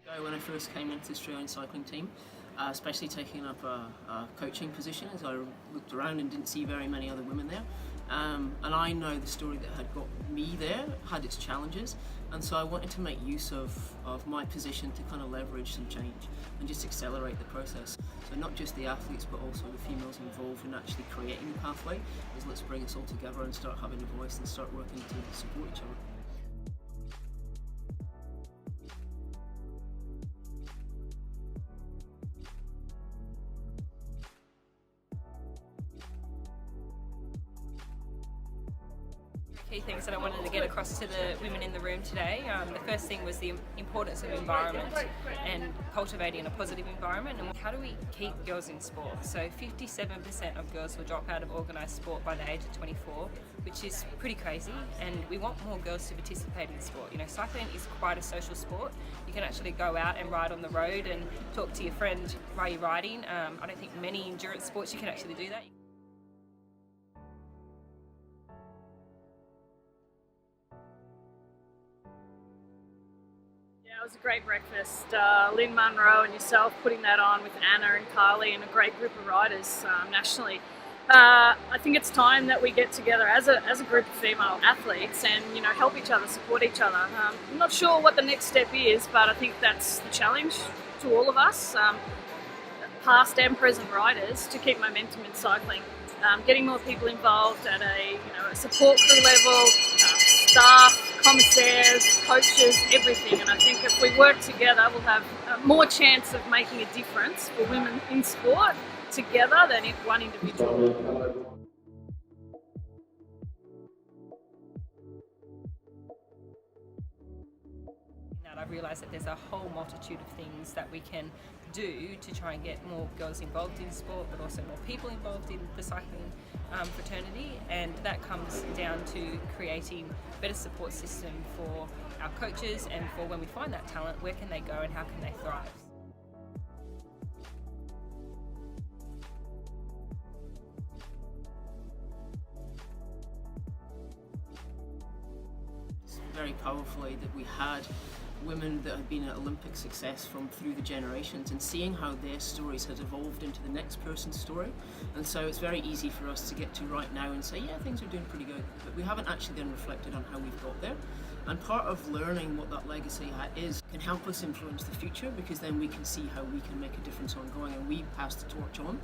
When I first came into the Australian cycling team, especially taking up a coaching position, as I looked around and didn't see very many other women there. And I know the story that had got me there had its challenges, and so I wanted to make use of my position to kind of leverage some change and just accelerate the process. So not just the athletes but also the females involved in actually creating the pathway, is let's bring us all together and start having a voice and start working to support each other. Key things that I wanted to get across to the women in the room today. The first thing was the importance of environment and cultivating a positive environment, and how do we keep girls in sport. So 57% of girls will drop out of organised sport by the age of 24, which is pretty crazy, and we want more girls to participate in sport. You know, cycling is quite a social sport. You can actually go out and ride on the road and talk to your friend while you're riding. I don't think many endurance sports you can actually do that. It was a great breakfast. Lynne, Munro and yourself putting that on with Anna and Carly and a great group of riders nationally. I think it's time that we get together as a group of female athletes and help each other, support each other. I'm not sure what the next step is, but I think that's the challenge to all of us, past and present riders, to keep momentum in cycling. Getting more people involved at a support crew level, staff, commissaires, coaches, everything. And I think if we work together, we'll have more chance of making a difference for women in sport together than if one individual. I've realised that there's a whole multitude of things that we can do to try and get more girls involved in sport, but also more people involved in the cycling fraternity, and that comes down to creating a better support system for our coaches, and for when we find that talent, where can they go and how can they thrive. It's very powerfully that we had women that have been an Olympic success from through the generations, and seeing how their stories has evolved into the next person's story. And so it's very easy for us to get to right now and say, yeah, things are doing pretty good, but we haven't actually then reflected on how we've got there. And part of learning what that legacy is can help us influence the future, because then we can see how we can make a difference ongoing and we pass the torch on.